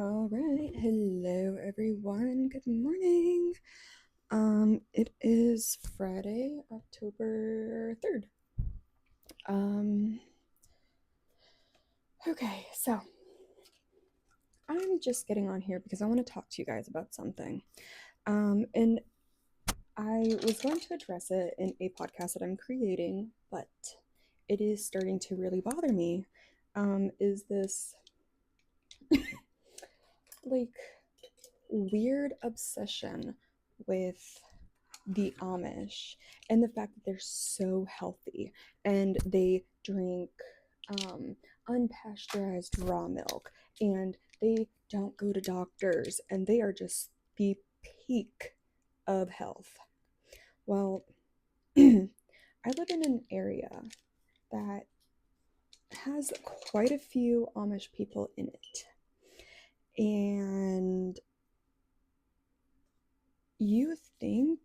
All right, hello everyone. Good morning. It is Friday, October 3rd. Um, okay, so I'm just getting on here because I want to talk to you guys about something. And I was going to address it in a podcast that I'm creating, but it is starting to really bother me. Is this like weird obsession with the Amish and the fact that they're so healthy and they drink unpasteurized raw milk and they don't go to doctors and they are just the peak of health. Well, I live in an area that has quite a few Amish people in it. And you think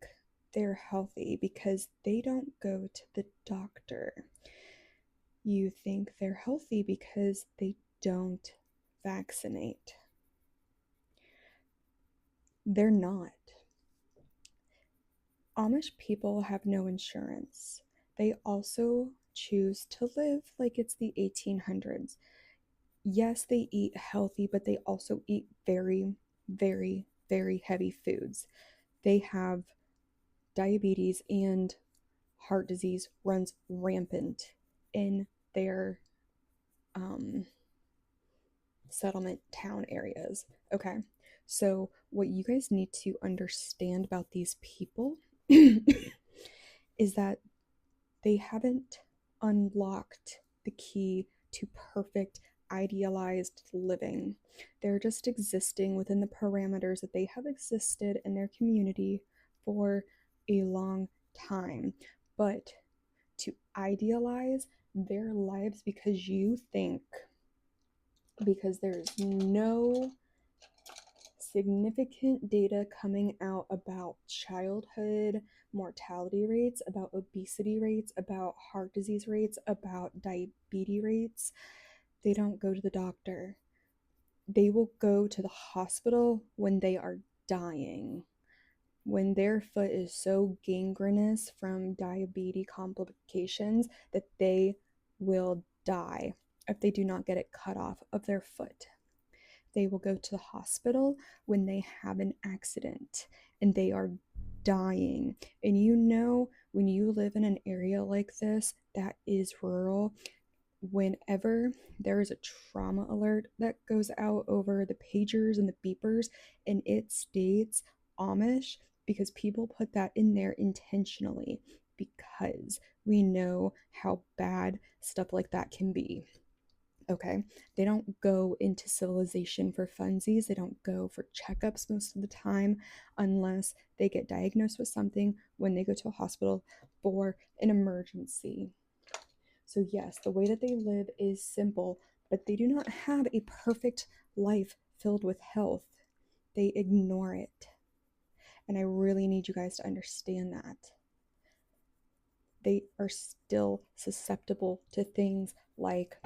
they're healthy because they don't go to the doctor. You think they're healthy because they don't vaccinate. They're not. Amish people have no insurance. They also choose to live like it's the 1800s. Yes, they eat healthy, but they also eat very, very, very heavy foods. They have diabetes and heart disease runs rampant in their um, settlement town areas. Okay. So, what you guys need to understand about these people is that they haven't unlocked the key to perfect, idealized living. They're just existing within the parameters that they have existed in their community for a long time. But to idealize their lives because there's no significant data coming out about childhood mortality rates, about obesity rates, about heart disease rates, about diabetes rates. They don't go to the doctor. They will go to the hospital when they are dying. When their foot is so gangrenous from diabetes complications that they will die if they do not get it cut off of their foot. They will go to the hospital when they have an accident and they are dying. And when you live in an area like this that is rural, whenever there is a trauma alert that goes out over the pagers and the beepers and it states Amish, because people put that in there intentionally because we know how bad stuff like that can be. Okay, they don't go into civilization for funsies. They don't go for checkups most of the time unless they get diagnosed with something when they go to a hospital for an emergency. So, yes, the way that they live is simple, but they do not have a perfect life filled with health. They ignore it. And I really need you guys to understand that. They are still susceptible to things like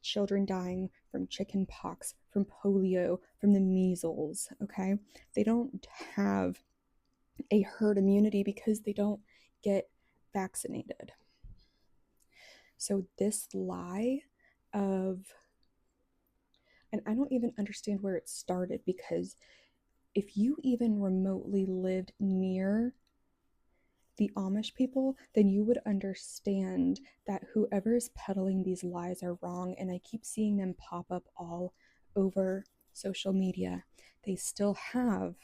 children dying from chicken pox, from polio, from the measles, okay? They don't have a herd immunity because they don't get vaccinated. So this lie of, and I don't even understand where it started, because if you even remotely lived near the Amish people, then you would understand that whoever is peddling these lies are wrong. And I keep seeing them pop up all over social media. They still have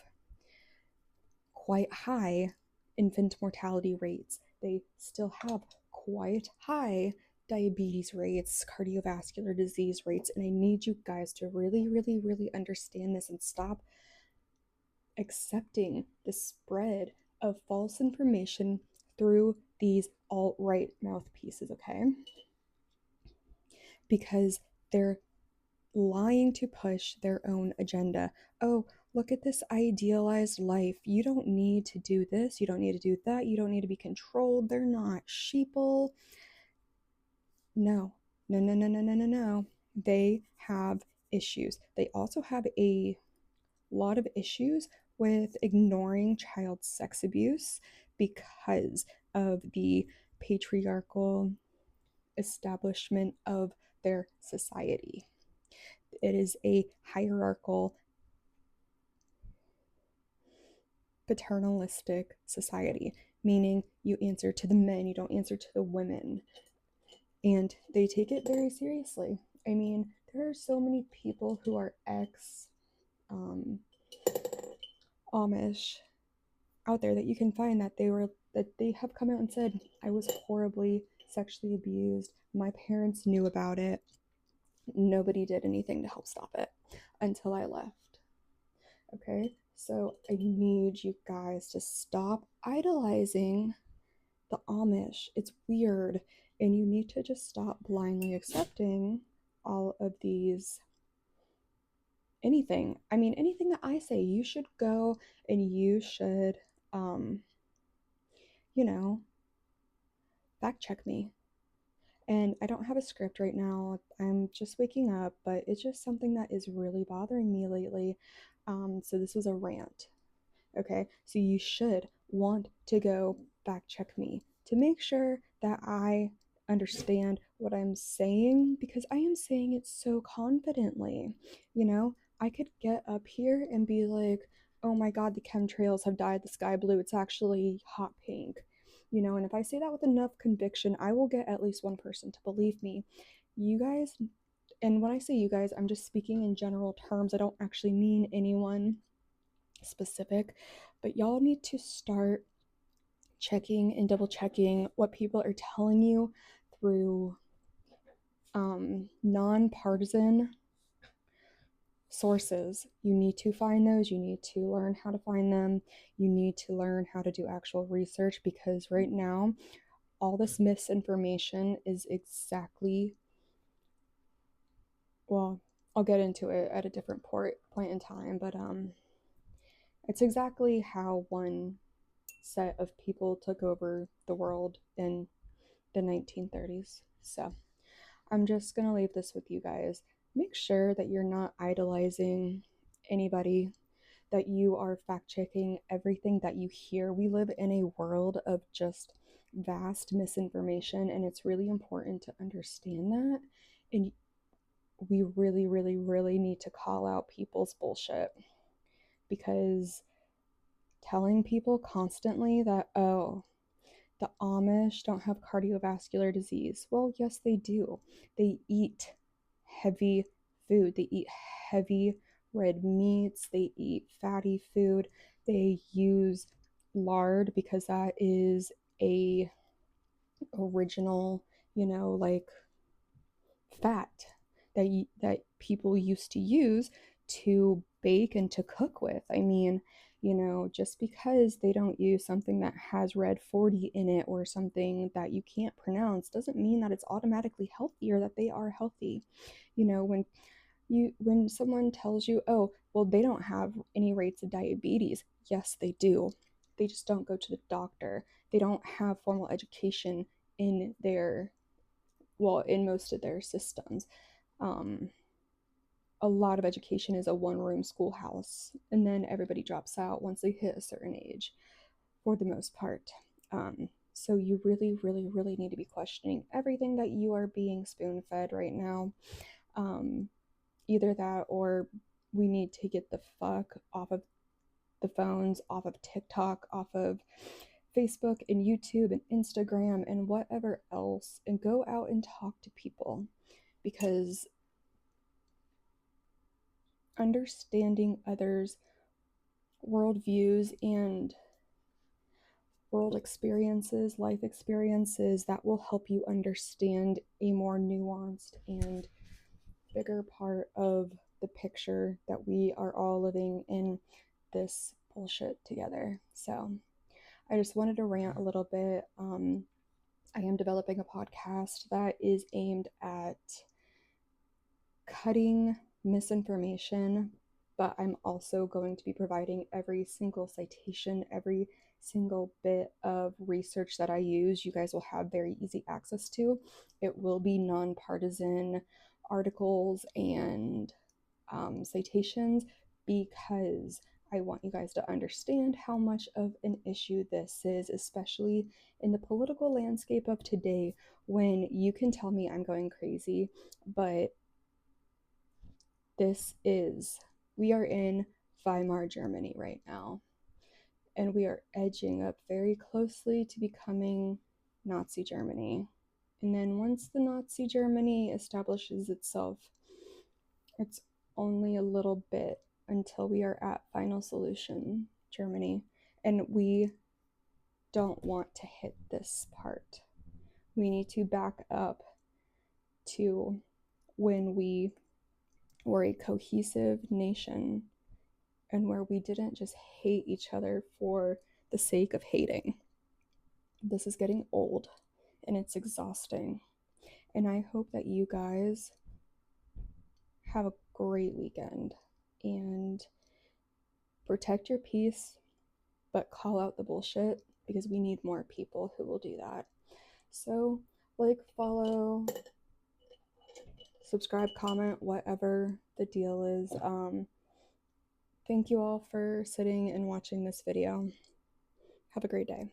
quite high infant mortality rates. They still have quite high diabetes rates, cardiovascular disease rates. And I need you guys to really, really, really understand this and stop accepting the spread of false information through these alt-right mouthpieces, okay? Because they're lying to push their own agenda. Oh, look at this idealized life. You don't need to do this. You don't need to do that. You don't need to be controlled. They're not sheeple. No, no, no, no, no, no, no, no. They have issues. They also have a lot of issues with ignoring child sex abuse because of the patriarchal establishment of their society. It is a hierarchical, paternalistic society, meaning you answer to the men, you don't answer to the women. And they take it very seriously. I mean, there are so many people who are ex Amish out there that you can find that they have come out and said, I was horribly sexually abused. My parents knew about it. Nobody did anything to help stop it until I left. Okay? So I need you guys to stop idolizing the Amish. It's weird. And you need to just stop blindly accepting all of these anything. I mean, anything that I say, you should go and you should, um, you know, fact check me. And I don't have a script right now. I'm just waking up, but it's just something that is really bothering me lately. So this was a rant. Okay, so you should want to go fact check me to make sure that I understand what I'm saying because I am saying it so confidently. You know, I could get up here and be like, oh my God, the chemtrails have dyed the sky blue. It's actually hot pink. You know, and if I say that with enough conviction, I will get at least one person to believe me. You guys, and when I say you guys, I'm just speaking in general terms. I don't actually mean anyone specific, but y'all need to start checking and double checking what people are telling you through nonpartisan sources. You need to find those, you need to learn how to find them, you need to learn how to do actual research because right now all this misinformation is exactly, well, I'll get into it at a different point in time, but it's exactly how one set of people took over the world in the 1930s. So I'm just going to leave this with you guys. Make sure that you're not idolizing anybody, that you are fact checking everything that you hear. We live in a world of just vast misinformation, and it's really important to understand that. And we really, really, really need to call out people's bullshit because telling people constantly that, oh, the Amish don't have cardiovascular disease. Well, yes, they do. They eat heavy food, they eat heavy red meats, they eat fatty food, they use lard because that is a original, like fat that people used to use to bake and to cook with. I mean, just because they don't use something that has red 40 in it or something that you can't pronounce doesn't mean that it's automatically healthy or that they are healthy. When someone tells you, oh, well, they don't have any rates of diabetes, yes, they do. They just don't go to the doctor. They don't have formal education in in most of their systems. Um, a lot of education is a one-room schoolhouse, and then everybody drops out once they hit a certain age, for the most part. So you really, really, really need to be questioning everything that you are being spoon-fed right now. Either that or we need to get the fuck off of the phones, off of TikTok, off of Facebook and YouTube and Instagram and whatever else, and go out and talk to people because understanding others' worldviews and world experiences, life experiences, that will help you understand a more nuanced and bigger part of the picture that we are all living in this bullshit together. So I just wanted to rant a little bit. I am developing a podcast that is aimed at cutting misinformation, but I'm also going to be providing every single citation, every single bit of research that I use. You guys will have very easy access to. It will be nonpartisan articles and citations because I want you guys to understand how much of an issue this is, especially in the political landscape of today, when you can tell me I'm going crazy, but we are in Weimar Germany right now, and we are edging up very closely to becoming Nazi Germany. And then once the Nazi Germany establishes itself, it's only a little bit until we are at final solution Germany. And we don't want to hit this part. We need to back up to when we were a cohesive nation and where we didn't just hate each other for the sake of hating. This is getting old and it's exhausting. And I hope that you guys have a great weekend and protect your peace, but call out the bullshit because we need more people who will do that. So, like, follow, subscribe, comment, whatever the deal is. Thank you all for sitting and watching this video. Have a great day.